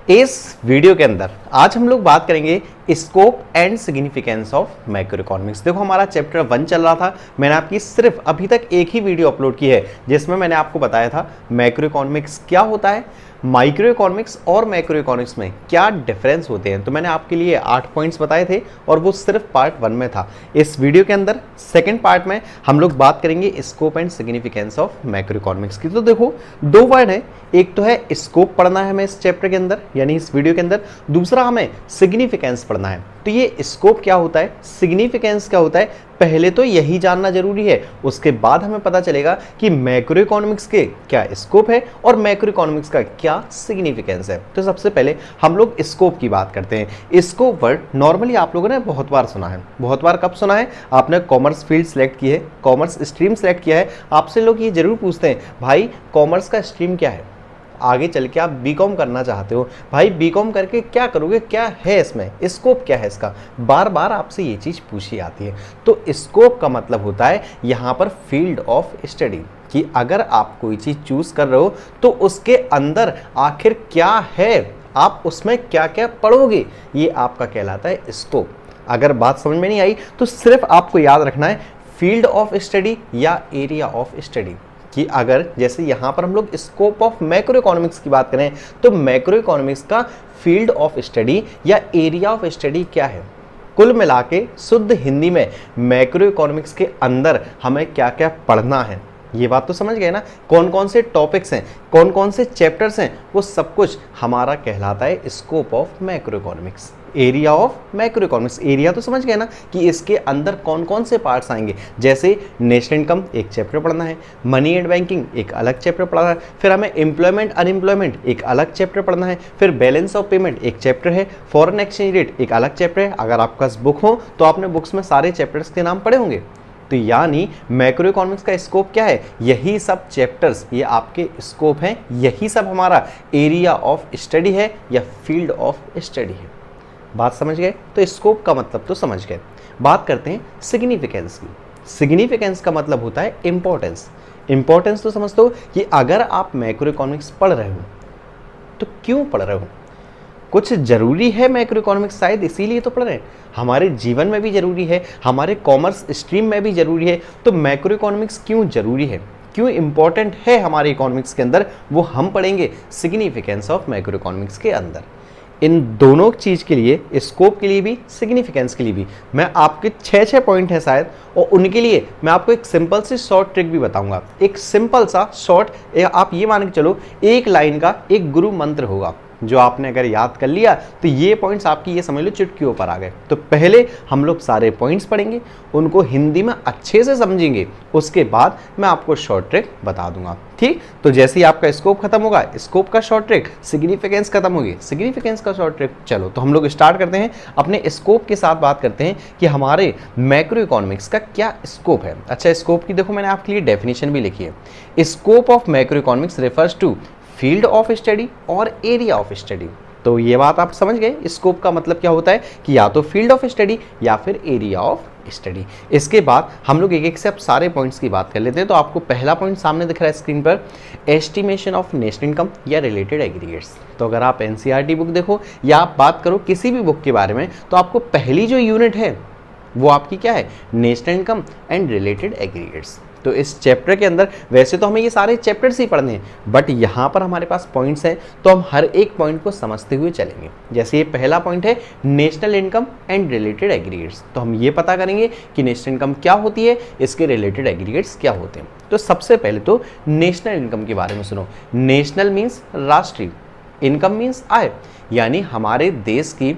इस वीडियो के अंदर आज हम लोग बात करेंगे scope and significance of macro economics. देखो हमारा चैप्टर 1 चल रहा था, मैंने आपकी सिर्फ अभी तक एक ही वीडियो अपलोड की है जिसमें मैंने आपको बताया था मैक्रो इकोनॉमिक्स क्या होता है, माइक्रो इकोनॉमिक्स और मैक्रो इकोनॉमिक्स में क्या डिफरेंस होते हैं। तो मैंने आपके लिए 8 पॉइंट्स बताए थे और वो सिर्फ पार्ट 1 में था। इस वीडियो के अंदर सेकंड पार्ट में हम लोग बात करेंगे scope and significance of macro economics की। तो देखो दो वर्ड है, एक तो है स्कोप पढ़ना है हमें इस चैप्टर के अंदर यानी इस वीडियो के अंदर, दूसरा हमें सिग्निफिकेंस पढ़ना है। तो ये स्कोप क्या होता है, सिग्निफिकेंस क्या होता है, पहले तो यही जानना जरूरी है, उसके बाद हमें पता चलेगा कि मैक्रो इकोनॉमिक्स के क्या स्कोप है और मैक्रो इकोनॉमिक्स का क्या सिग्निफिकेंस है। तो सबसे पहले हम लोग स्कोप की बात करते हैं। स्कोप वर्ड नॉर्मली आप लोगों ने बहुत बार सुना है। बहुत बार कब सुना है? आपने कॉमर्स फील्ड सेलेक्ट की है, कॉमर्स स्ट्रीम सेलेक्ट किया है, आपसे लोग ये जरूर पूछते हैं भाई कॉमर्स का स्ट्रीम क्या है, आगे चल के आप बीकॉम करना चाहते हो, भाई बीकॉम करके क्या करोगे, क्या है इसमें, स्कोप क्या है इसका, बार बार आपसे ये चीज़ पूछी आती है। तो स्कोप का मतलब होता है यहाँ पर फील्ड ऑफ स्टडी, कि अगर आप कोई चीज़ चूज कर रहे हो तो उसके अंदर आखिर क्या है, आप उसमें क्या क्या पढ़ोगे, ये आपका कहलाता है स्कोप। अगर बात समझ में नहीं आई तो सिर्फ आपको याद रखना है फील्ड ऑफ स्टडी या एरिया ऑफ स्टडी, कि अगर जैसे यहाँ पर हम लोग स्कोप ऑफ मैक्रो इकोनॉमिक्स की बात करें तो मैक्रो इकोनॉमिक्स का फील्ड ऑफ स्टडी या एरिया ऑफ स्टडी क्या है। कुल मिला के शुद्ध हिंदी में मैक्रो इकोनॉमिक्स के अंदर हमें क्या क्या पढ़ना है, ये बात तो समझ गए ना। कौन कौन से टॉपिक्स हैं, कौन कौन से चैप्टर्स हैं, वो सब कुछ हमारा कहलाता है scope of macro economics. Area of macro economics, area तो समझ गए ना कि इसके अंदर कौन कौन से पार्ट्स आएंगे। जैसे नेशनल इनकम एक चैप्टर पढ़ना है, मनी एंड बैंकिंग एक अलग चैप्टर पढ़ना है, फिर हमें एम्प्लॉयमेंट अनएम्प्लॉयमेंट एक अलग चैप्टर पढ़ना है, फिर बैलेंस ऑफ पेमेंट एक चैप्टर है, फॉरेन एक्सचेंज रेट एक अलग चैप्टर है। अगर आपके पास बुक हो तो आपने बुक्स में सारे चैप्टर्स के नाम पढ़े होंगे। तो यानी मैक्रो इकोनॉमिक्स का स्कोप क्या है, यही सब चैप्टर्स ये आपके स्कोप हैं, यही सब हमारा एरिया ऑफ स्टडी है या फील्ड ऑफ स्टडी है। बात समझ गए? तो स्कोप का मतलब तो समझ गए। बात करते हैं सिग्निफिकेंस की। सिग्निफिकेंस का मतलब होता है इंपॉर्टेंस। इंपॉर्टेंस तो समझते हो कि अगर आप मैक्रो इकोनॉमिक्स पढ़ रहे हो तो क्यों पढ़ रहे हो, कुछ जरूरी है मैक्रो इकोनॉमिक्स, शायद इसीलिए तो पढ़ रहे हैं। हमारे जीवन में भी जरूरी है, हमारे कॉमर्स स्ट्रीम में भी जरूरी है। तो मैक्रो इकोनॉमिक्स क्यों जरूरी है, क्यों इंपॉर्टेंट है हमारे इकोनॉमिक्स के अंदर, वो हम पढ़ेंगे सिग्निफिकेंस ऑफ मैक्रो इकोनॉमिक्स के अंदर। इन दोनों चीज़ के लिए, स्कोप के लिए भी सिग्निफिकेंस के लिए भी, मैं आपके 6 पॉइंट हैं शायद, और उनके लिए मैं आपको एक सिंपल सी शॉर्ट ट्रिक भी बताऊंगा। एक सिंपल सा शॉर्ट, आप ये मान के चलो एक लाइन का एक गुरु मंत्र होगा, जो आपने अगर याद कर लिया तो ये पॉइंट्स आपकी ये समझ लो चुटकियों पर आ गए। तो पहले हम लोग सारे पॉइंट्स पढ़ेंगे, उनको हिंदी में अच्छे से समझेंगे, उसके बाद मैं आपको शॉर्ट ट्रिक बता दूंगा। ठीक, तो जैसे ही आपका स्कोप खत्म होगा, स्कोप का शॉर्ट ट्रिक, सिग्निफिकेंस खत्म होगी, सिग्निफिकेंस का शॉर्ट ट्रिक। चलो तो हम लोग स्टार्ट करते हैं, अपने स्कोप के साथ बात करते हैं कि हमारे मैक्रो इकोनॉमिक्स का क्या स्कोप है। अच्छा, स्कोप की देखो मैंने आपके लिए डेफिनेशन भी लिखी है। Scope of macro economics refers to field of study और एरिया ऑफ स्टडी। तो ये बात आप समझ गए, स्कोप का मतलब क्या होता है कि या तो फील्ड ऑफ स्टडी या फिर एरिया ऑफ स्टडी। इसके बाद हम लोग एक एक से अब सारे पॉइंट्स की बात कर लेते हैं। तो आपको पहला पॉइंट सामने दिख रहा है स्क्रीन पर, एस्टिमेशन ऑफ नेशनल इनकम या रिलेटेड एग्रीगेट्स। तो अगर आप एनसीईआरटी बुक देखो या आप बात करो किसी भी बुक के बारे में, तो आपको पहली जो यूनिट है वो आपकी क्या है, national income and related aggregates. तो इस चैप्टर के अंदर वैसे तो हमें ये सारे चैप्टर्स ही पढ़ने हैं, बट यहाँ पर हमारे पास पॉइंट्स हैं तो हम हर एक पॉइंट को समझते हुए चलेंगे। जैसे ये पहला पॉइंट है national income and related aggregates, तो हम ये पता करेंगे कि नेशनल इनकम क्या होती है, इसके रिलेटेड एग्रीगेट्स क्या होते हैं। तो सबसे पहले तो नेशनल इनकम के बारे में सुनो। नेशनल मीन्स राष्ट्रीय, इनकम मीन्स आय, यानी हमारे देश की,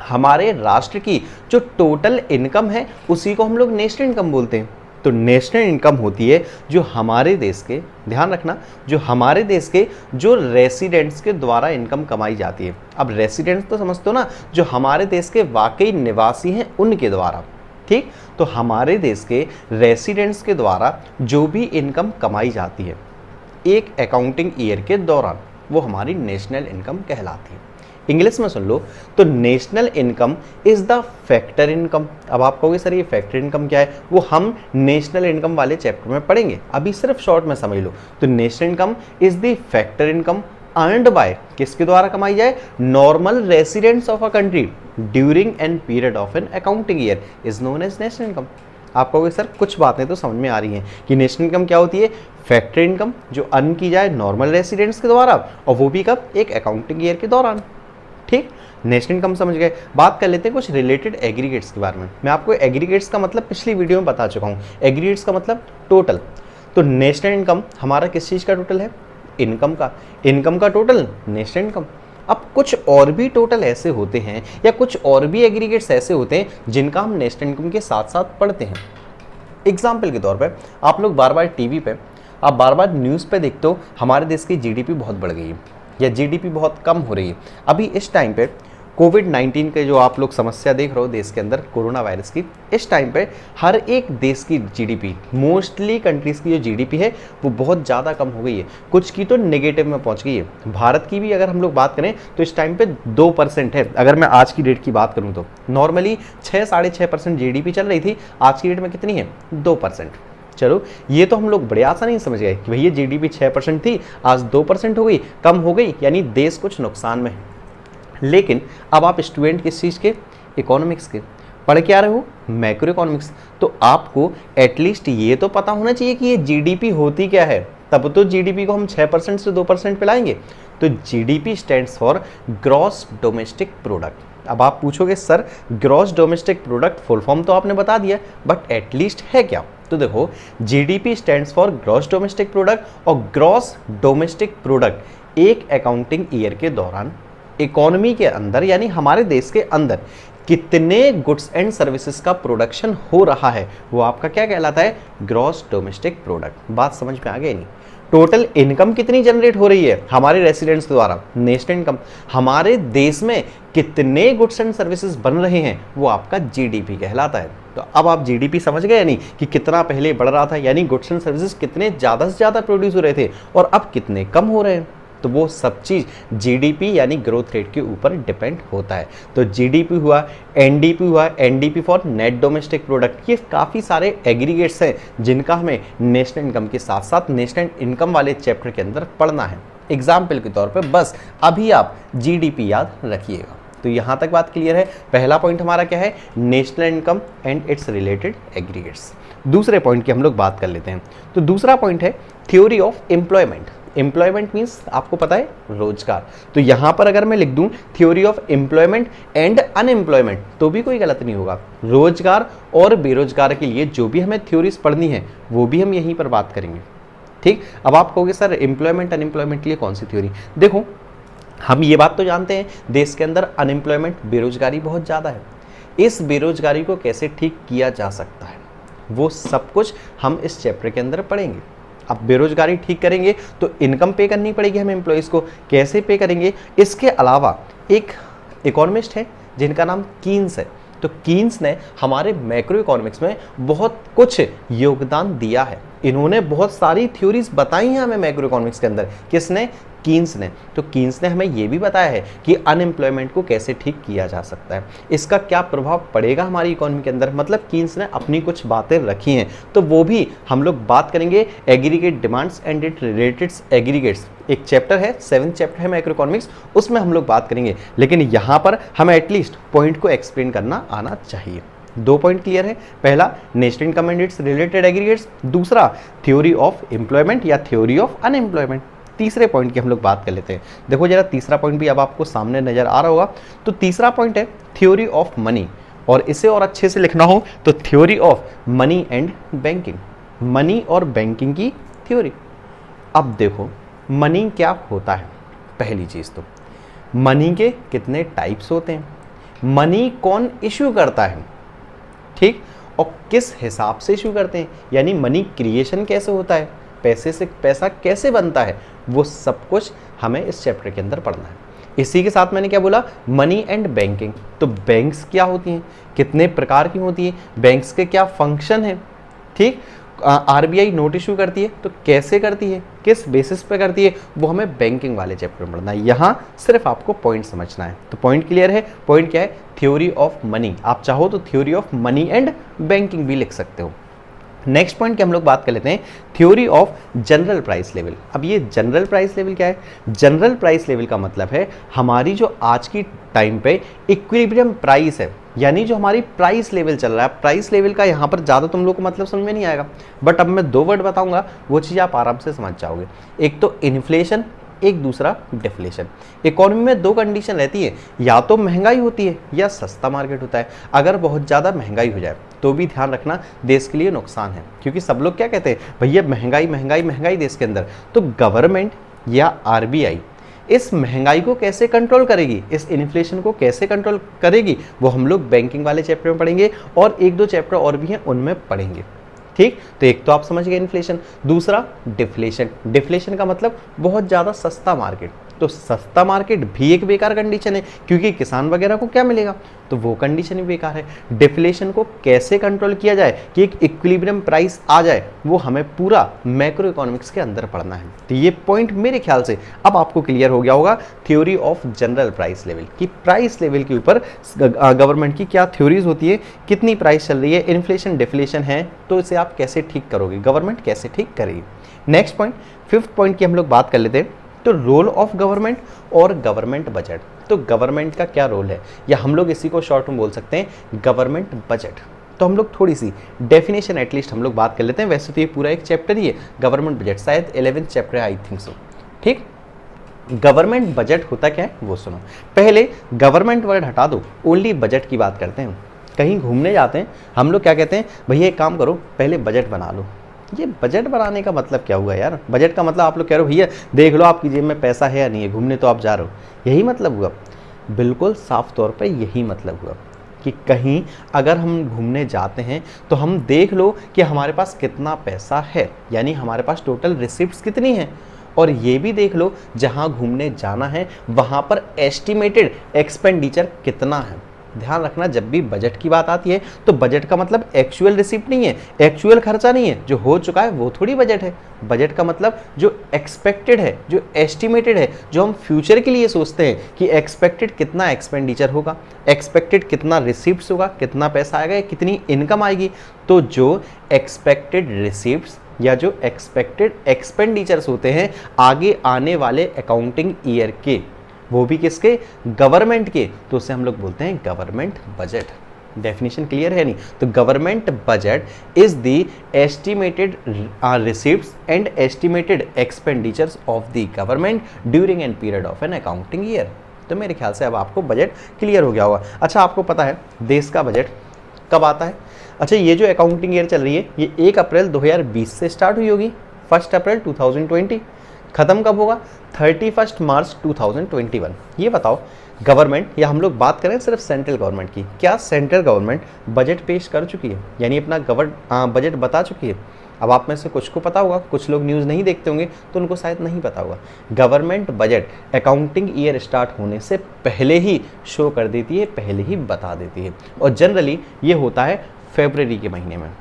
हमारे राष्ट्र की जो टोटल इनकम है उसी को हम लोग नेशनल इनकम बोलते हैं। तो नेशनल इनकम होती है जो हमारे देश के, ध्यान रखना, जो हमारे देश के जो रेसिडेंट्स के द्वारा इनकम कमाई जाती है। अब रेसिडेंट्स तो समझते हो ना, जो हमारे देश के वाकई निवासी हैं उनके द्वारा। ठीक, तो हमारे देश के रेसिडेंट्स के द्वारा जो भी इनकम कमाई जाती है एक अकाउंटिंग ईयर के दौरान, वो हमारी नेशनल इनकम कहलाती है। इंग्लिश में सुन लो तो national income is the factor income. अब आप कहोगे सर ये फैक्टर इनकम क्या है, वो हम नेशनल इनकम वाले चैप्टर में पढ़ेंगे, अभी सिर्फ शॉर्ट में समझ लो। तो national income is the factor income earned by, किसके द्वारा कमाई जाए, normal residents of a country during an period of an accounting year is known as national income. आप कहोगे सर कुछ बातें तो समझ में आ रही हैं कि नेशनल इनकम क्या होती है, फैक्ट्री इनकम जो अर्न की जाए नॉर्मल रेसिडेंट्स के द्वारा, और वो भी कब, एक अकाउंटिंग ईयर के दौरान। ठीक, नेशनल इनकम समझ गए। बात कर लेते हैं कुछ रिलेटेड एग्रीगेट्स के बारे में। मैं आपको एग्रीगेट्स का मतलब पिछली वीडियो में बता चुका हूँ। एग्रीगेट्स का मतलब टोटल। तो नेशनल इनकम हमारा किस चीज़ का टोटल है, इनकम का। इनकम का टोटल नेशनल इनकम। अब कुछ और भी टोटल ऐसे होते हैं या कुछ और भी एग्रीगेट्स ऐसे होते हैं जिनका हम नेशनल इनकम के साथ साथ पढ़ते हैं। एग्जाम्पल के तौर पर आप लोग बार बार टीवी पे, आप बार बार न्यूज़ पे देखते हो हमारे देश की जीडीपी बहुत बढ़ गई है या जीडीपी बहुत कम हो रही है। अभी इस टाइम पे कोविड-19 के जो आप लोग समस्या देख रहे हो देश के अंदर, कोरोना वायरस की, इस टाइम पे हर एक देश की जीडीपी, मोस्टली कंट्रीज़ की जो जीडीपी है वो बहुत ज़्यादा कम हो गई है। कुछ की तो नेगेटिव में पहुंच गई है। भारत की भी अगर हम लोग बात करें तो इस टाइम पे 2% है। अगर मैं आज की डेट की बात करूँ तो नॉर्मली 6-6.5% जीडीपी चल रही थी, आज की डेट में कितनी है, 2%। चलो ये तो हम लोग बड़े आसानी से समझ गए कि भैया जीडीपी 6% थी, आज 2% हो गई, कम हो गई, यानी देश कुछ नुकसान में है। लेकिन अब आप स्टूडेंट किस चीज़ के, इकोनॉमिक्स के, पढ़ के आ रहे हो मैक्रो इकोनॉमिक्स, तो आपको एटलीस्ट ये तो पता होना चाहिए कि ये जीडीपी होती क्या है, तब तो जीडीपी को हम 6% से 2% पे लाएंगे। तो GDP stands for gross domestic product. अब आप पूछोगे sir gross domestic product full form तो आपने बता दिया, बट एटलीस्ट है क्या। तो देखो GDP stands for gross domestic product, और ग्रॉस डोमेस्टिक प्रोडक्ट एक अकाउंटिंग ईयर के दौरान इकोनॉमी के अंदर यानी हमारे देश के अंदर कितने गुड्स एंड सर्विसेज का प्रोडक्शन हो रहा है वो आपका क्या कहलाता है, ग्रॉस डोमेस्टिक प्रोडक्ट। बात समझ में आ गई नहीं। टोटल इनकम कितनी जनरेट हो रही है हमारे रेसिडेंट्स के द्वारा, नेशनल इनकम। हमारे देश में कितने गुड्स एंड सर्विसेज बन रहे हैं वो आपका जीडीपी कहलाता है। तो अब आप जीडीपी समझ गए यानी कि कितना पहले बढ़ रहा था, यानी गुड्स एंड सर्विसेज कितने ज़्यादा से ज़्यादा प्रोड्यूस हो रहे थे और अब कितने कम हो रहे हैं। तो वो सब चीज़ जीडीपी यानी ग्रोथ रेट के ऊपर डिपेंड होता है। तो जीडीपी हुआ, एनडीपी हुआ, NDP for net domestic product, ये काफ़ी सारे एग्रीगेट्स हैं जिनका हमें नेशनल इनकम के साथ साथ नेशनल इनकम वाले चैप्टर के अंदर पढ़ना है। एग्जाम्पल के तौर पे बस अभी आप जीडीपी याद रखिएगा। तो यहाँ तक बात क्लियर है। पहला पॉइंट हमारा क्या है, national income and it's related aggregates. दूसरे पॉइंट की हम लोग बात कर लेते हैं। तो दूसरा पॉइंट है theory of employment. Employment means आपको पता है रोजगार। तो यहाँ पर अगर मैं लिख दूँ theory of employment and unemployment तो भी कोई गलत नहीं होगा। रोजगार और बेरोजगार के लिए जो भी हमें थ्योरीज पढ़नी है वो भी हम यहीं पर बात करेंगे। ठीक, अब आप कहोगे सर एम्प्लॉयमेंट अनएम्प्लॉयमेंट के लिए कौन सी थ्योरी। देखो हम ये बात तो जानते हैं देश के अंदर अनएम्प्लॉयमेंट, बेरोजगारी बहुत ज़्यादा है। इस बेरोजगारी को कैसे ठीक किया जा सकता है वो सब कुछ हम इस चैप्टर के अंदर पढ़ेंगे। अब बेरोजगारी ठीक करेंगे तो इनकम पे करनी पड़ेगी हमें एम्प्लॉयज़ को, कैसे पे करेंगे। इसके अलावा एक इकोनॉमिस्ट है जिनका नाम कीन्स है। तो कीन्स ने हमारे मैक्रो इकोनॉमिक्स में बहुत कुछ योगदान दिया है। इन्होंने बहुत सारी थ्योरीज बताई हैं हमें मैक्रो इकोनॉमिक्स के अंदर। किसने, कीन्स ने। तो कीन्स ने हमें ये भी बताया है कि अनएम्प्लॉयमेंट को कैसे ठीक किया जा सकता है, इसका क्या प्रभाव पड़ेगा हमारी इकोनॉमी के अंदर। मतलब कीन्स ने अपनी कुछ बातें रखी हैं, तो वो भी हम लोग बात करेंगे। Aggregate demands and it related aggregates एक चैप्टर है, 7th चैप्टर है मैक्रो इकोनॉमिक्स, उसमें हम लोग बात करेंगे। लेकिन यहाँ पर हमें एटलीस्ट पॉइंट को एक्सप्लेन करना आना चाहिए। 2 पॉइंट क्लियर है। पहला national income and it's related aggregates, दूसरा थ्योरी ऑफ एम्प्लॉयमेंट या थ्योरी ऑफ अनएम्प्लॉयमेंट। तीसरे पॉइंट की हम लोग बात कर लेते हैं। देखो जरा तीसरा पॉइंट भी अब आपको सामने नजर आ रहा होगा। तो तीसरा पॉइंट है थ्योरी ऑफ मनी, और इसे और अच्छे से लिखना हो तो theory of money and banking. Money और बैंकिंग की थ्योरी। अब देखो मनी क्या होता है। पहली चीज तो मनी के कितने टाइप्स होते हैं, मनी कौन इश्यू करता है, ठीक, और किस हिसाब से इश्यू करते हैं, यानी मनी क्रिएशन कैसे होता है, पैसे से पैसा कैसे बनता है, वो सब कुछ हमें इस चैप्टर के अंदर पढ़ना है। इसी के साथ मैंने क्या बोला, मनी एंड बैंकिंग। तो बैंक्स क्या होती हैं, कितने प्रकार की होती है, बैंक्स के क्या फंक्शन है, ठीक। आरबीआई नोट इशू करती है तो कैसे करती है, किस बेसिस पे करती है, वो हमें बैंकिंग वाले चैप्टर में पढ़ना है। यहाँ सिर्फ आपको पॉइंट समझना है। तो पॉइंट क्लियर है। पॉइंट क्या है, थ्योरी ऑफ मनी। आप चाहो तो theory of money and banking भी लिख सकते हो। नेक्स्ट पॉइंट की हम लोग बात कर लेते हैं theory of general price level. अब ये जनरल प्राइस लेवल क्या है? जनरल प्राइस लेवल का मतलब है हमारी जो आज की टाइम पे इक्विलिब्रियम प्राइस है, यानी जो हमारी प्राइस लेवल चल रहा है। प्राइस लेवल का यहाँ पर ज़्यादा तुम लोग को मतलब समझ में नहीं आएगा, बट अब मैं 2 वर्ड बताऊंगा, वो चीज़ आप आराम से समझ जाओगे। एक तो इन्फ्लेशन, एक दूसरा डिफ्लेशन। इकोनॉमी में 2 कंडीशन रहती है, या तो महंगाई होती है या सस्ता मार्केट होता है। अगर बहुत ज़्यादा महंगाई हो जाए तो भी ध्यान रखना देश के लिए नुकसान है, क्योंकि सब लोग क्या कहते हैं, भैया महंगाई महंगाई महंगाई देश के अंदर। तो गवर्नमेंट या आरबीआई इस महंगाई को कैसे कंट्रोल करेगी, इस इन्फ्लेशन को कैसे कंट्रोल करेगी, वो हम लोग बैंकिंग वाले चैप्टर में पढ़ेंगे और 1-2 चैप्टर और भी हैं उनमें पढ़ेंगे। ठीक, तो एक तो आप समझ गए इन्फ्लेशन, दूसरा डिफ्लेशन। डिफ्लेशन का मतलब बहुत ज़्यादा सस्ता मार्केट। तो सस्ता मार्केट भी एक बेकार कंडीशन है, क्योंकि किसान वगैरह को क्या मिलेगा, तो वो कंडीशन भी बेकार है। डिफ्लेशन को कैसे कंट्रोल किया जाए कि एक इक्विलिब्रियम प्राइस आ जाए, वो हमें पूरा मैक्रो इकोनॉमिक्स के अंदर पढ़ना है। तो ये पॉइंट मेरे ख्याल से अब आपको क्लियर हो गया होगा, theory of general price level की प्राइस लेवल के ऊपर गवर्नमेंट की क्या थ्योरीज होती है, कितनी प्राइस चल रही है, इन्फ्लेशन डिफ्लेशन है, तो इसे आप कैसे ठीक करोगे, गवर्नमेंट कैसे ठीक करेगी। नेक्स्ट पॉइंट, 5th पॉइंट की हम लोग बात कर लेते हैं, तो रोल ऑफ गवर्नमेंट और गवर्नमेंट बजट। तो गवर्नमेंट का क्या रोल है, या हम लोग इसी को शॉर्ट में बोल सकते हैं गवर्नमेंट बजट। तो हम लोग थोड़ी सी डेफिनेशन एटलीस्ट हम लोग बात कर लेते हैं। वैसे तो ये पूरा एक चैप्टर ही है गवर्नमेंट बजट, शायद 11th चैप्टर है, आई थिंक सो। ठीक, गवर्नमेंट बजट होता क्या है वो सुनो। पहले गवर्नमेंट वर्ड हटा दो, ओनली बजट की बात करते हैं। कहीं घूमने जाते हैं हम लोग, क्या कहते हैं, भैया एक काम करो पहले बजट बना लो। ये बजट बनाने का मतलब क्या हुआ यार? बजट का मतलब आप लोग कह रहे हो भैया देख लो आपकी जेब में पैसा है या नहीं है, घूमने तो आप जा रहे हो, यही मतलब हुआ? बिल्कुल साफ तौर पे यही मतलब हुआ कि कहीं अगर हम घूमने जाते हैं तो हम देख लो कि हमारे पास कितना पैसा है, यानी हमारे पास टोटल रिसिप्ट्स कितनी हैं, और ये भी देख लो जहाँ घूमने जाना है वहाँ पर एस्टिमेटेड एक्सपेंडिचर कितना है। ध्यान रखना जब भी बजट की बात आती है तो बजट का मतलब एक्चुअल रिसिप्ट नहीं है, एक्चुअल खर्चा नहीं है, जो हो चुका है वो थोड़ी बजट है। बजट का मतलब जो एक्सपेक्टेड है, जो एस्टिमेटेड है, जो हम फ्यूचर के लिए सोचते हैं कि एक्सपेक्टेड कितना एक्सपेंडिचर होगा, एक्सपेक्टेड कितना रिसिप्ट्स होगा, कितना पैसा आएगा, कितनी इनकम आएगी। तो जो एक्सपेक्टेड रिसिप्ट्स या जो एक्सपेक्टेड एक्सपेंडिचर्स होते हैं आगे आने वाले अकाउंटिंग ईयर के, वो भी किसके, गवर्नमेंट के, तो उसे हम लोग बोलते हैं गवर्नमेंट बजट। डेफिनेशन क्लियर है नहीं? तो government budget is the estimated receipts and estimated expenditures of the government during an period of an accounting year. तो मेरे ख्याल से अब आपको बजट क्लियर हो गया होगा। अच्छा, आपको पता है देश का बजट कब आता है? अच्छा, ये जो अकाउंटिंग ईयर चल रही है ये 1 अप्रैल 2020 से स्टार्ट हुई होगी, 1 अप्रैल 2020। खत्म कब होगा? 31 मार्च 2021। ये बताओ गवर्नमेंट, या हम लोग बात करें सिर्फ सेंट्रल गवर्नमेंट की, क्या सेंट्रल गवर्नमेंट बजट पेश कर चुकी है, यानी अपना बजट बता चुकी है? अब आप में से कुछ को पता होगा, कुछ लोग न्यूज़ नहीं देखते होंगे तो उनको शायद नहीं पता होगा। Government budget accounting year start होने से पहले ही शो कर देती है, पहले ही बता देती है, और जनरली ये होता है फरवरी के महीने में।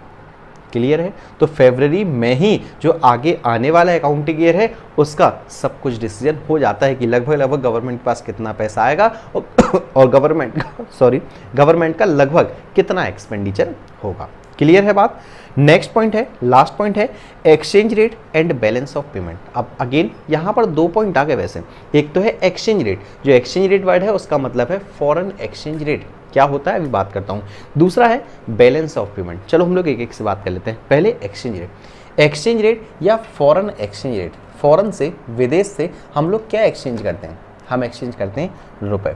क्लियर है? तो फरवरी में ही जो आगे आने वाला अकाउंटिंग ईयर है उसका सब कुछ डिसीजन हो जाता है कि लगभग गवर्नमेंट के पास कितना पैसा आएगा और गवर्नमेंट का लगभग कितना एक्सपेंडिचर होगा। क्लियर है बात? नेक्स्ट पॉइंट है, लास्ट पॉइंट है exchange rate and balance of payment. अब अगेन यहाँ पर 2 पॉइंट आ गए वैसे। एक तो है एक्सचेंज रेट, जो एक्सचेंज रेट वर्ड है उसका मतलब है फॉरेन एक्सचेंज रेट, क्या होता है अभी बात करता हूँ। दूसरा है बैलेंस ऑफ पेमेंट। चलो हम लोग एक एक से बात कर लेते हैं। पहले एक्सचेंज रेट। एक्सचेंज रेट या फॉरेन एक्सचेंज रेट, फॉरेन से, विदेश से हम लोग क्या एक्सचेंज करते हैं? हम एक्सचेंज करते हैं रुपए।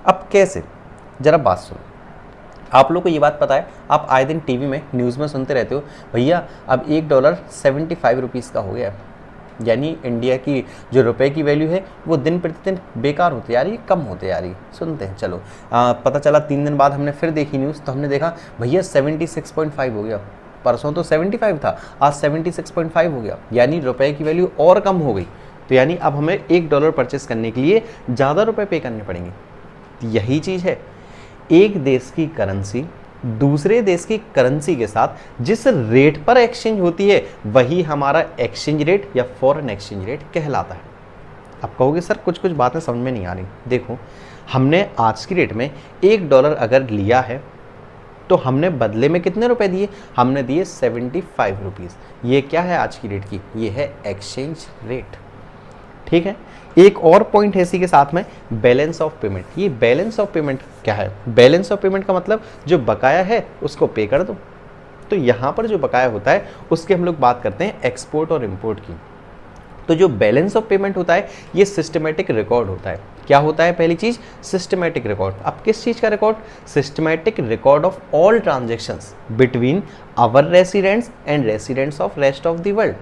अब कैसे, जरा बात सुनो। आप लोग को ये बात पता है, आप आए दिन टीवी में न्यूज़ में सुनते रहते हो भैया अब $1 75 रुपीज़ का हो गया, यानी इंडिया की जो रुपए की वैल्यू है वो दिन प्रतिदिन बेकार होती जा रही है, कम होते जा रही है। सुनते हैं, चलो पता चला 3 दिन बाद हमने फिर देखी न्यूज़ तो हमने देखा भैया 76.5 हो गया। परसों तो 75 था, आज 76.5 हो गया, यानी रुपए की वैल्यू और कम हो गई। तो यानी अब हमें $1 परचेस करने के लिए ज़्यादा रुपए पे करने पड़ेंगे। तो यही चीज़ है, एक देश की करेंसी दूसरे देश की करेंसी के साथ जिस रेट पर एक्सचेंज होती है वही हमारा एक्सचेंज रेट या फॉरेन एक्सचेंज रेट कहलाता है। अब कहोगे सर कुछ कुछ बातें समझ में नहीं आ रही। देखो, हमने आज की डेट में $1 अगर लिया है तो हमने बदले में कितने रुपए दिए, हमने दिए 75 रुपीज़। ये क्या है आज की डेट की, ये है एक्सचेंज रेट। ठीक है, एक और पॉइंट है इसी के साथ में, बैलेंस ऑफ पेमेंट। ये बैलेंस ऑफ पेमेंट क्या है, बैलेंस ऑफ पेमेंट का मतलब जो बकाया है उसको पे कर दो। तो यहाँ पर जो बकाया होता है उसकी हम लोग बात करते हैं एक्सपोर्ट और इंपोर्ट की। तो जो बैलेंस ऑफ पेमेंट होता है ये सिस्टमेटिक रिकॉर्ड होता है। क्या होता है, पहली चीज सिस्टमेटिक रिकॉर्ड। अब किस चीज का record, systematic record of all transactions between our residents and residents of rest of the world.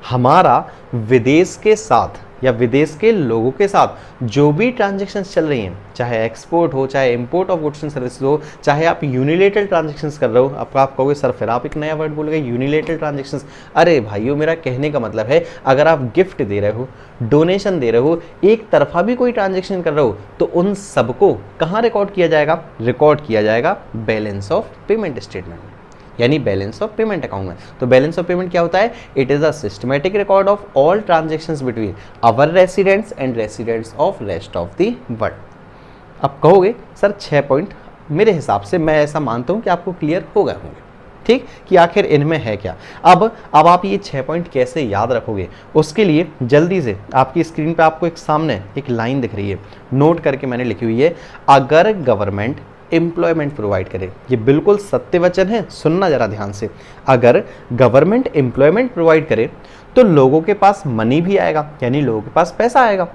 हमारा विदेश के साथ या विदेश के लोगों के साथ जो भी ट्रांजैक्शंस चल रही हैं, चाहे एक्सपोर्ट हो, चाहे import of goods and services हो, चाहे आप यूनिलेटरल ट्रांजैक्शंस कर रहे हो। आप कहोगे सर फिर आप एक नया वर्ड बोल गए, यूनिलेटरल ट्रांजैक्शंस। अरे भाइयों, मेरा कहने का मतलब है अगर आप गिफ्ट दे रहे हो, डोनेशन दे रहे हो, एक तरफा भी कोई ट्रांजैक्शन कर रहे हो, तो उन सबको कहाँ रिकॉर्ड किया जाएगा, रिकॉर्ड किया जाएगा बैलेंस ऑफ पेमेंट स्टेटमेंट में, यानी बैलेंस ऑफ पेमेंट अकाउंट में। तो बैलेंस ऑफ पेमेंट क्या होता है, it is a systematic record of all transactions between our residents and residents of rest of the world. अब कहोगे सर 6 पॉइंट, मेरे हिसाब से मैं ऐसा मानता हूं कि आपको क्लियर हो गए होंगे, ठीक, कि आखिर इनमें है क्या। अब आप ये 6 पॉइंट कैसे याद रखोगे, उसके लिए जल्दी से आपकी स्क्रीन पे आपको एक सामने एक लाइन दिख रही है, नोट करके मैंने लिखी हुई है, अगर गवर्नमेंट एम्प्लॉयमेंट प्रोवाइड करे। ये बिल्कुल सत्य वचन है, सुनना जरा ध्यान से। अगर गवर्नमेंट एम्प्लॉयमेंट प्रोवाइड करे तो लोगों के पास मनी भी आएगा, यानी लोगों के पास पैसा आएगा,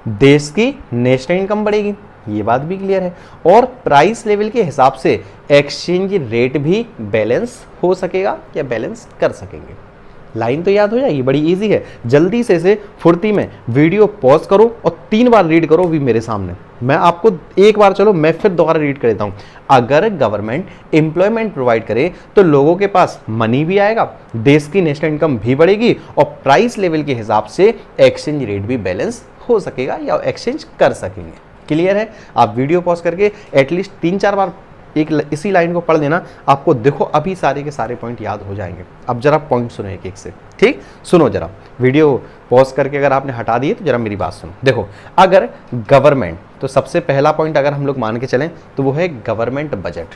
देश की नेशनल इनकम बढ़ेगी, ये बात भी क्लियर है, और प्राइस लेवल के हिसाब से एक्सचेंज रेट भी बैलेंस हो सकेगा या बैलेंस कर सकेंगे। लाइन तो याद हो जाएगी, बड़ी इजी है। जल्दी से इसे फुर्ती में वीडियो पॉज करो और 3 बार रीड करो भी मेरे सामने। मैं आपको एक बार, चलो मैं फिर दोबारा रीड कर देता हूं। अगर गवर्नमेंट एम्प्लॉयमेंट प्रोवाइड करे तो लोगों के पास मनी भी आएगा, देश की नेशनल इनकम भी बढ़ेगी, और प्राइस लेवल के हिसाब से एक्सचेंज रेट भी बैलेंस हो सकेगा या एक्सचेंज कर सकेंगे। क्लियर है? आप वीडियो पॉज करके एटलीस्ट 3-4 बार इसी लाइन को पढ़ लेना, आपको देखो अभी सारे के सारे पॉइंट याद हो जाएंगे। अब जरा पॉइंट सुनो एक एक से, ठीक, सुनो जरा, वीडियो पॉज करके अगर आपने हटा दिए तो जरा मेरी बात सुनो। देखो, अगर गवर्नमेंट, तो सबसे पहला पॉइंट अगर हम लोग मान के चलें तो वो है गवर्नमेंट बजट।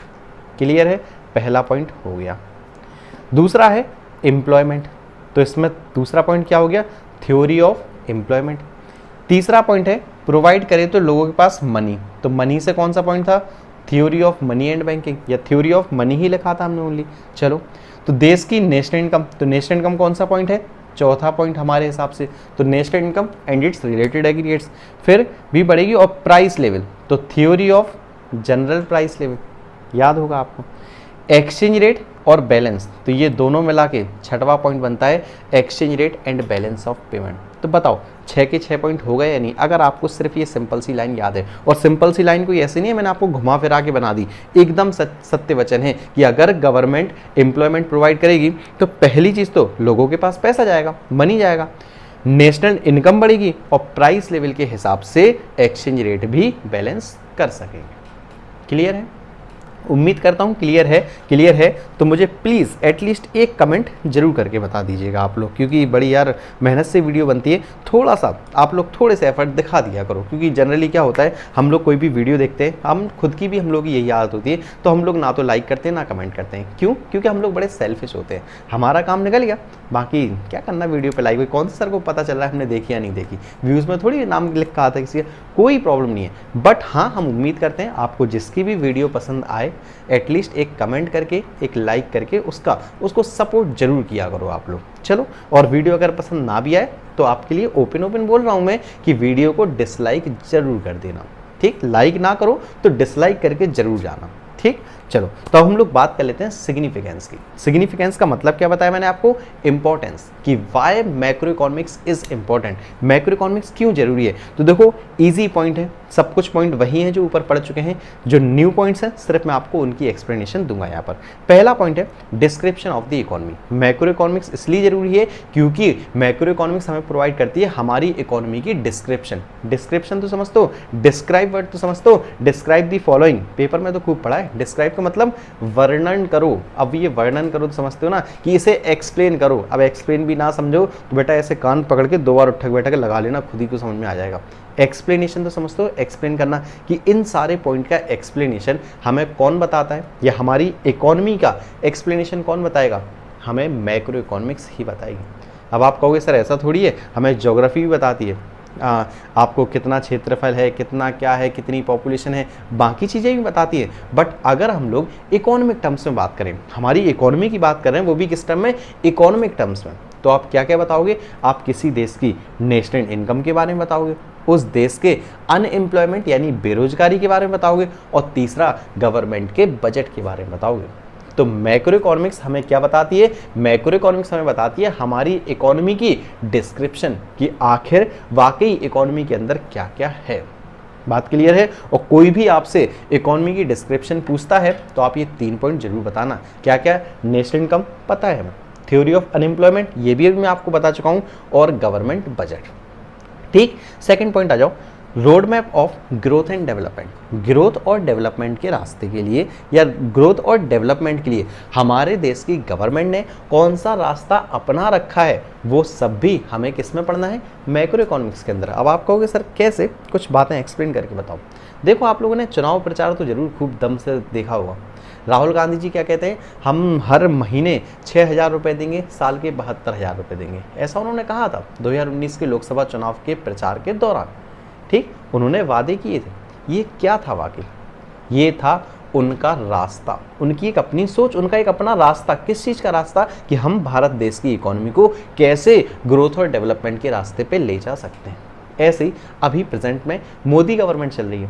क्लियर है? पहला पॉइंट हो गया। दूसरा है एम्प्लॉयमेंट, तो इसमें दूसरा पॉइंट क्या हो गया, थ्योरी ऑफ एम्प्लॉयमेंट। तीसरा पॉइंट है प्रोवाइड करे तो लोगों के पास मनी, तो मनी से कौन सा पॉइंट था, theory of money and banking, या थ्योरी ऑफ मनी ही लिखा था हमने ओनली। चलो, तो देश की नेशनल इनकम, तो नेशनल इनकम कौन सा पॉइंट है, चौथा पॉइंट हमारे हिसाब से, तो national income and it's related aggregates फिर भी बढ़ेगी। और प्राइस लेवल, तो theory of general price level, याद होगा आपको। एक्सचेंज रेट और बैलेंस, तो ये दोनों मिला के छठवां पॉइंट बनता है exchange rate and balance of payment. तो बताओ 6 के 6 पॉइंट हो गए या नहीं, अगर आपको सिर्फ ये सिंपल सी लाइन याद है। और सिंपल सी लाइन कोई ऐसी नहीं है मैंने आपको घुमा फिरा के बना दी, एकदम सत्य वचन है कि अगर गवर्नमेंट एम्प्लॉयमेंट प्रोवाइड करेगी तो पहली चीज़ तो लोगों के पास पैसा जाएगा, मनी जाएगा, नेशनल इनकम बढ़ेगी, और प्राइस लेवल के हिसाब से एक्सचेंज रेट भी बैलेंस कर सकेंगे। क्लियर है? उम्मीद करता हूँ क्लियर है। क्लियर है तो मुझे प्लीज़ एटलीस्ट एक कमेंट जरूर करके बता दीजिएगा आप लोग, क्योंकि बड़ी यार मेहनत से वीडियो बनती है, थोड़ा सा आप लोग थोड़े से एफर्ट दिखा दिया करो। क्योंकि जनरली क्या होता है, हम लोग कोई भी वीडियो देखते हैं, हम खुद की भी हम लोग की यही आदत होती है, तो हम लोग ना तो लाइक करते हैं ना कमेंट करते हैं। क्यों? क्योंकि हम लोग बड़े सेल्फिश होते हैं। हमारा काम निकल गया, बाकी क्या करना वीडियो पर लाइक, कौन से सर को पता चल रहा है हमने देखी या नहीं देखी, व्यूज़ में थोड़ी नाम लिखा आता है किसी का, कोई प्रॉब्लम नहीं है। बट हाँ, हम उम्मीद करते हैं आपको जिसकी भी वीडियो पसंद आए एटलीस्ट एक कमेंट करके, एक लाइक करके उसको सपोर्ट जरूर किया करो आप लोग। चलो, और वीडियो अगर पसंद ना भी आए तो आपके लिए ओपन बोल रहा हूं मैं कि वीडियो को डिसलाइक जरूर कर देना, ठीक, लाइक ना करो तो डिसलाइक करके जरूर जाना, ठीक। चलो, तो अब हम लोग बात कर लेते हैं सिग्निफिकेंस की। सिग्निफिकेंस का मतलब क्या बताया मैंने आपको, इंपॉर्टेंस, कि why macro economics is important, macro economics क्यों जरूरी है। तो देखो, इजी पॉइंट है, सब कुछ पॉइंट वही हैं जो ऊपर पढ़ चुके हैं, जो न्यू पॉइंट्स हैं सिर्फ मैं आपको उनकी एक्सप्लेनेशन दूंगा यहाँ पर। पहला पॉइंट है description of the economy. Macro economics इसलिए जरूरी है क्योंकि मैक्रो इकोनॉमिक्स हमें प्रोवाइड करती है हमारी इकोनॉमी की डिस्क्रिप्शन। डिस्क्रिप्शन तो समझते हो, डिस्क्राइब वर्ड तो समझते हो, डिस्क्राइब द फॉलोइंग, पेपर में तो खूब पढ़ा है, डिस्क्राइब का मतलब वर्णन करो। अब ये वर्णन करो तो समझते हो ना कि इसे एक्सप्लेन करो। अब एक्सप्लेन भी ना समझो तो बेटा ऐसे कान पकड़ के 2 बार उठक बैठक लगा लेना, खुद ही को समझ में आ जाएगा। एक्सप्लेनेशन तो समझते हो, एक्सप्लेन करना, कि इन सारे पॉइंट का एक्सप्लेनेशन हमें कौन बताता है, या हमारी इकोनॉमी का एक्सप्लेनेशन कौन बताएगा, हमें मैक्रो इकोनॉमिक्स ही बताएगी। अब आप कहोगे सर ऐसा थोड़ी है, हमें ज्योग्राफी भी बताती है, आपको कितना क्षेत्रफल है, कितना क्या है, कितनी पॉपुलेशन है, बाकी चीज़ें भी बताती है। बट अगर हम लोग इकोनॉमिक टर्म्स में बात करें, हमारी इकोनॉमी की बात कर रहे हैं, वो भी किस टर्म में, इकोनॉमिक टर्म्स में, तो आप क्या क्या बताओगे, आप किसी देश की नेशनल इनकम के बारे में बताओगे, उस देश के अनएम्प्लॉयमेंट यानी बेरोजगारी के बारे में बताओगे, और तीसरा गवर्नमेंट के बजट के बारे में बताओगे। तो मैक्रो इकोनॉमिक्स हमें क्या बताती है, मैक्रो इकोनॉमिक्स हमें बताती है हमारी इकोनॉमी की डिस्क्रिप्शन, कि आखिर वाकई इकोनॉमी के अंदर क्या क्या है। बात क्लियर है। और कोई भी आपसे इकोनॉमी की डिस्क्रिप्शन पूछता है तो आप ये 3 पॉइंट जरूर बताना, क्या क्या, नेशनल इनकम पता है हमें, थ्योरी ऑफ अनएम्प्लॉयमेंट ये भी मैं आपको बता चुका हूँ, और गवर्नमेंट बजट। ठीक, सेकंड पॉइंट आ जाओ, road map of growth and development. Growth और डेवलपमेंट के रास्ते के लिए, या ग्रोथ और डेवलपमेंट के लिए हमारे देश की गवर्नमेंट ने कौन सा रास्ता अपना रखा है, वो सब भी हमें किस में पढ़ना है, मैक्रो इकोनॉमिक्स के अंदर। अब आप कहोगे सर कैसे, कुछ बातें एक्सप्लेन करके बताओ। देखो, आप लोगों ने चुनाव प्रचार तो जरूर खूब दम से देखा होगा। राहुल गांधी जी क्या कहते हैं, हम हर महीने 6,000 रुपये देंगे, साल के 72,000 रुपये देंगे, ऐसा उन्होंने कहा था 2019 के लोकसभा चुनाव के प्रचार के दौरान। ठीक, उन्होंने वादे किए थे। ये क्या था वाकई, ये था उनका रास्ता, उनकी एक अपनी सोच, उनका एक अपना रास्ता। किस चीज़ का रास्ता, कि हम भारत देश की इकोनॉमी को कैसे ग्रोथ और डेवलपमेंट के रास्ते पे ले जा सकते हैं। ऐसे ही अभी प्रेजेंट में मोदी गवर्नमेंट चल रही है,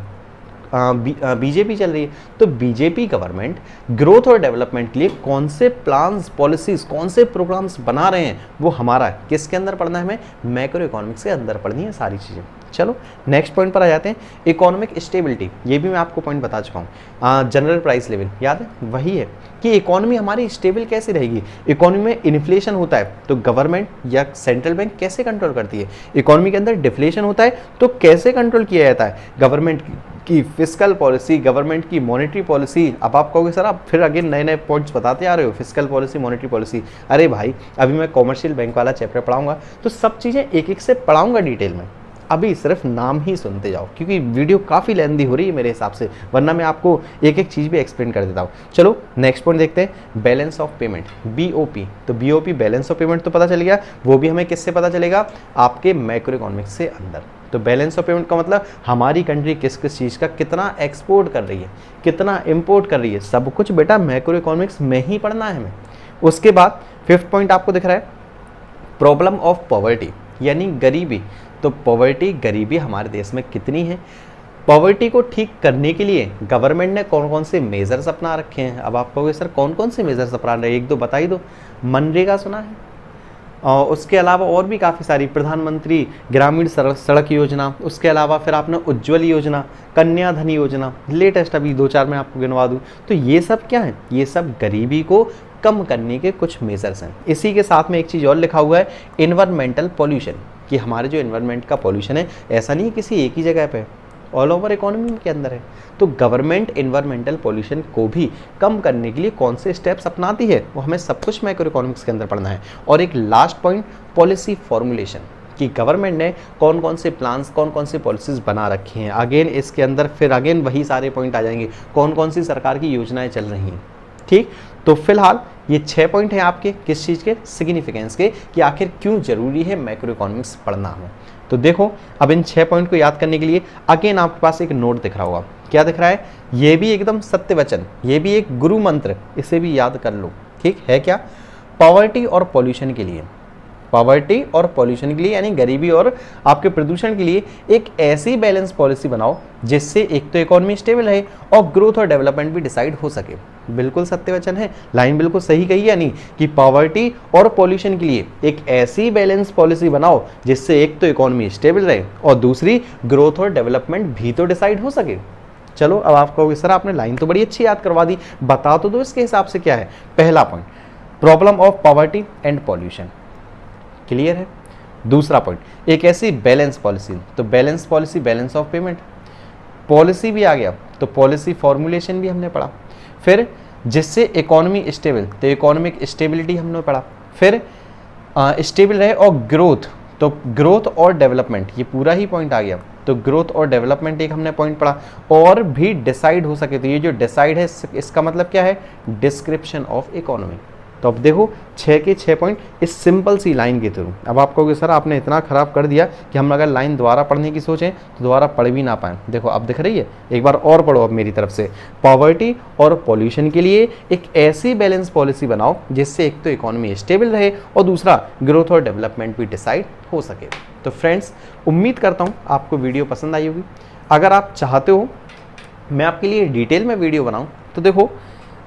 बीजेपी चल रही है, तो बीजेपी गवर्नमेंट ग्रोथ और डेवलपमेंट के लिए कौन से प्लान्स, पॉलिसीज, कौन से प्रोग्राम्स बना रहे हैं, वो हमारा किसके अंदर पढ़ना है, हमें मैक्रो इकोनॉमिक्स के अंदर पढ़नी है सारी चीज़ें। चलो नेक्स्ट पॉइंट पर आ जाते हैं, इकोनॉमिक स्टेबिलिटी। ये भी मैं आपको पॉइंट बता चुका हूँ। जनरल प्राइस लेवल याद है, वही है कि इकोनॉमी हमारी स्टेबल कैसे रहेगी। इकोनॉमी में इन्फ्लेशन होता है तो गवर्नमेंट या सेंट्रल बैंक कैसे कंट्रोल करती है। इकोनॉमी के अंदर डिफ्लेशन होता है तो कैसे कंट्रोल किया जाता है, गवर्नमेंट की फिस्कल पॉलिसी, गवर्नमेंट की मॉनेटरी पॉलिसी। अब आप कहोगे सर आप फिर अगेन नए नए पॉइंट्स बताते आ रहे हो, फिस्कल पॉलिसी, मॉनेटरी पॉलिसी। अरे भाई, अभी मैं कॉमर्शियल बैंक वाला चैप्टर पढ़ाऊंगा तो सब चीज़ें एक एक से पढ़ाऊंगा डिटेल में, अभी सिर्फ नाम ही सुनते जाओ, क्योंकि वीडियो काफ़ी लेंदी हो रही है मेरे हिसाब से, वरना मैं आपको एक एक चीज़ भी एक्सप्लेन कर देता हूँ। चलो नेक्स्ट पॉइंट देखते हैं, बैलेंस ऑफ पेमेंट, बीओपी। तो बीओपी बैलेंस ऑफ पेमेंट तो पता चल गया, वो भी हमें किससे पता चलेगा, आपके मैक्रो इकोनॉमिक्स से अंदर। तो बैलेंस ऑफ पेमेंट का मतलब हमारी कंट्री किस किस चीज़ का कितना एक्सपोर्ट कर रही है, कितना इम्पोर्ट कर रही है, सब कुछ बेटा मैक्रो इकोनॉमिक्स में ही पढ़ना है हमें। उसके बाद 5th पॉइंट आपको दिख रहा है, प्रॉब्लम ऑफ पॉवर्टी यानी गरीबी। तो पॉवर्टी, गरीबी हमारे देश में कितनी है, पॉवर्टी को ठीक करने के लिए गवर्नमेंट ने कौन कौन से मेजर्स अपना रखे हैं। अब आप कहोगे सर कौन कौन से मेजर्स अपना रहे हैं, एक दो बता ही दो। मनरेगा सुना है, और उसके अलावा और भी काफ़ी सारी, प्रधानमंत्री ग्रामीण सड़क योजना, उसके अलावा फिर आपने उज्ज्वल योजना, कन्या धन योजना, लेटेस्ट अभी 2-4 मैं आपको गिनवा दूँ। तो ये सब क्या है, ये सब गरीबी को कम करने के कुछ मेजर्स हैं। इसी के साथ में एक चीज़ और लिखा हुआ है, इन्वायरमेंटल पॉल्यूशन, कि हमारे जो इन्वायरमेंट का पॉल्यूशन है ऐसा नहीं है किसी एक ही जगह पे, ऑल ओवर इकोनॉमी के अंदर है। तो गवर्नमेंट इन्वायरमेंटल पॉल्यूशन को भी कम करने के लिए कौन से स्टेप्स अपनाती है, वो हमें सब कुछ मैक्रो इकोनॉमिक्स के अंदर पढ़ना है। और एक लास्ट पॉइंट, पॉलिसी फॉर्मुलेशन, कि गवर्नमेंट ने कौन कौन से प्लान्स, कौन कौन से पॉलिसीज बना रखी हैं। अगेन इसके अंदर फिर अगेन वही सारे पॉइंट आ जाएंगे, कौन कौन सी सरकार की योजनाएं चल रही हैं। ठीक, तो फिलहाल ये 6 पॉइंट हैं आपके, किस चीज़ के, सिग्निफिकेंस के, कि आखिर क्यों जरूरी है मैक्रो इकोनॉमिक्स पढ़ना हमें। तो देखो, अब इन 6 पॉइंट को याद करने के लिए अगेन आपके पास एक नोट दिख रहा होगा, क्या दिख रहा है, ये भी एकदम सत्य वचन, ये भी एक गुरु मंत्र, इसे भी याद कर लो। ठीक है, क्या, पॉवर्टी और पॉल्यूशन के लिए, पॉवर्टी और पॉल्यूशन के लिए यानी गरीबी और आपके प्रदूषण के लिए एक ऐसी बैलेंस पॉलिसी बनाओ जिससे एक तो इकोनॉमी स्टेबल है और ग्रोथ और डेवलपमेंट भी डिसाइड हो सके। बिल्कुल सत्य वचन है, लाइन बिल्कुल सही कही है, नहीं कि पॉवर्टी और पॉल्यूशन के लिए एक ऐसी बैलेंस पॉलिसी बनाओ जिससे एक तो इकोनॉमी स्टेबल रहे और दूसरी ग्रोथ और डेवलपमेंट भी तो डिसाइड हो सके। चलो अब आप कहोगे सर आपने लाइन तो बड़ी अच्छी याद करवा दी, बता तो दो इसके हिसाब से क्या है। पहला point, problem of poverty and pollution, clear है। दूसरा पॉइंट, एक ऐसी बैलेंस पॉलिसी, तो balance policy, balance of payment, policy भी आ गया तो पॉलिसी फॉर्मुलेशन भी हमने पढ़ा। फिर जिससे इकोनॉमी स्टेबल, तो इकोनॉमिक स्टेबिलिटी हमने पढ़ा। फिर स्टेबल रहे और ग्रोथ, तो ग्रोथ और डेवलपमेंट, ये पूरा ही पॉइंट आ गया। तो ग्रोथ और डेवलपमेंट एक हमने पॉइंट पढ़ा। और भी डिसाइड हो सके, तो ये जो डिसाइड है इसका मतलब क्या है, डिस्क्रिप्शन ऑफ इकोनॉमी। तो अब देखो 6 के 6 पॉइंट इस सिंपल सी लाइन के थ्रू। अब आप कहोगे सर आपने इतना खराब कर दिया कि हम अगर लाइन दोबारा पढ़ने की सोचें तो दोबारा पढ़ भी ना पाएं। देखो अब दिख रही है, एक बार और पढ़ो अब मेरी तरफ से। पॉवर्टी और पॉल्यूशन के लिए एक ऐसी बैलेंस पॉलिसी बनाओ जिससे एक तो इकोनॉमी स्टेबल रहे और दूसरा ग्रोथ और डेवलपमेंट भी डिसाइड हो सके। तो फ्रेंड्स, उम्मीद करता हूँ आपको वीडियो पसंद आई होगी। अगर आप चाहते हो मैं आपके लिए डिटेल में वीडियो बनाऊँ तो देखो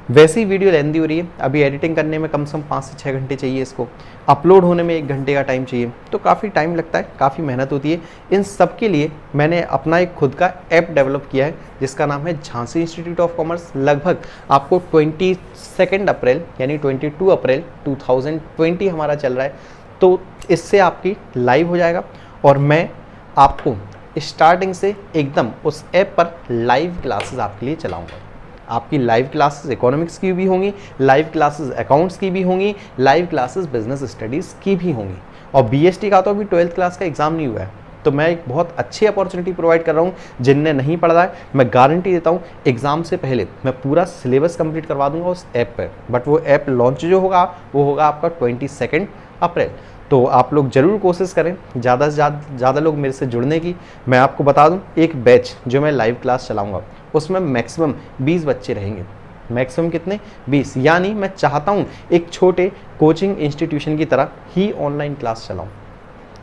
वैसी वीडियो लेंदी हो रही है, अभी एडिटिंग करने में कम से कम 5 से 6 घंटे चाहिए, इसको अपलोड होने में 1 घंटे का टाइम चाहिए, तो काफ़ी टाइम लगता है, काफ़ी मेहनत होती है। इन सब के लिए मैंने अपना एक खुद का ऐप डेवलप किया है जिसका नाम है झांसी इंस्टीट्यूट ऑफ कॉमर्स। लगभग आपको 22 अप्रैल यानी 22 अप्रैल 2020 हमारा चल रहा है, तो इससे आपकी लाइव हो जाएगा और मैं आपको स्टार्टिंग से एकदम उस ऐप पर लाइव क्लासेस आपके लिए चलाऊँगा। आपकी लाइव क्लासेस इकोनॉमिक्स की भी होंगी, लाइव क्लासेस अकाउंट्स की भी होंगी, लाइव क्लासेस बिजनेस स्टडीज़ की भी होंगी। और बीएसटी का तो अभी 12th क्लास का एग्ज़ाम नहीं हुआ है, तो मैं एक बहुत अच्छी अपॉर्चुनिटी प्रोवाइड कर रहा हूँ। जिनने नहीं पढ़ा है मैं गारंटी देता हूँ एग्ज़ाम से पहले मैं पूरा सिलेबस कंप्लीट करवा दूंगा उस ऐप पर। बट वो ऐप लॉन्च जो होगा वो होगा आपका 22 अप्रैल। तो आप लोग ज़रूर कोशिश करें ज़्यादा से ज़्यादा लोग मेरे से जुड़ने की। मैं आपको बता दूं एक बैच जो मैं लाइव क्लास चलाऊंगा उसमें मैक्सिमम 20 बच्चे रहेंगे। मैक्सिमम कितने, 20। यानी मैं चाहता हूं एक छोटे कोचिंग इंस्टीट्यूशन की तरह ही ऑनलाइन क्लास चलाऊं,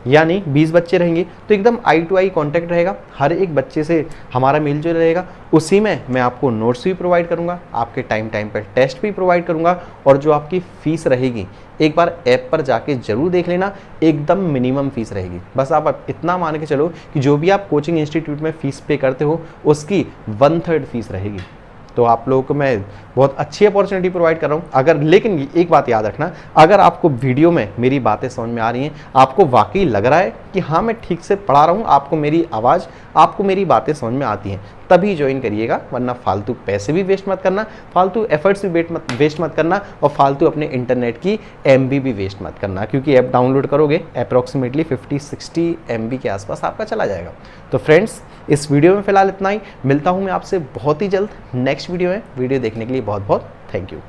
यानी 20 बच्चे रहेंगे तो एकदम आई टू आई कॉन्टैक्ट रहेगा, हर एक बच्चे से हमारा मेल जो रहेगा। उसी में मैं आपको नोट्स भी प्रोवाइड करूंगा, आपके टाइम पर टेस्ट भी प्रोवाइड करूंगा। और जो आपकी फ़ीस रहेगी एक बार ऐप पर जाके ज़रूर देख लेना, एकदम मिनिमम फ़ीस रहेगी। बस आप इतना मान के चलो कि जो भी आप कोचिंग इंस्टीट्यूट में फ़ीस पे करते हो उसकी 1/3 फीस रहेगी। तो आप लोगों को मैं बहुत अच्छी अपॉर्चुनिटी प्रोवाइड कर रहा हूँ। अगर लेकिन एक बात याद रखना, अगर आपको वीडियो में मेरी बातें समझ में आ रही हैं, आपको वाकई लग रहा है कि हाँ मैं ठीक से पढ़ा रहा हूँ, आपको मेरी आवाज़, आपको मेरी बातें समझ में आती हैं, तभी ज्वाइन करिएगा। वरना फालतू पैसे भी वेस्ट मत करना, फालतू एफर्ट्स भी वेस्ट मत करना और फालतू अपने इंटरनेट की MB भी वेस्ट मत करना, क्योंकि ऐप डाउनलोड करोगे अप्रॉक्सीमेटली 50-60 MB के आसपास आपका चला जाएगा। तो फ्रेंड्स, इस वीडियो में फिलहाल इतना ही। मिलता हूँ मैं आपसे बहुत ही जल्द नेक्स्ट वीडियो में। वीडियो देखने के लिए बहुत बहुत थैंक यू।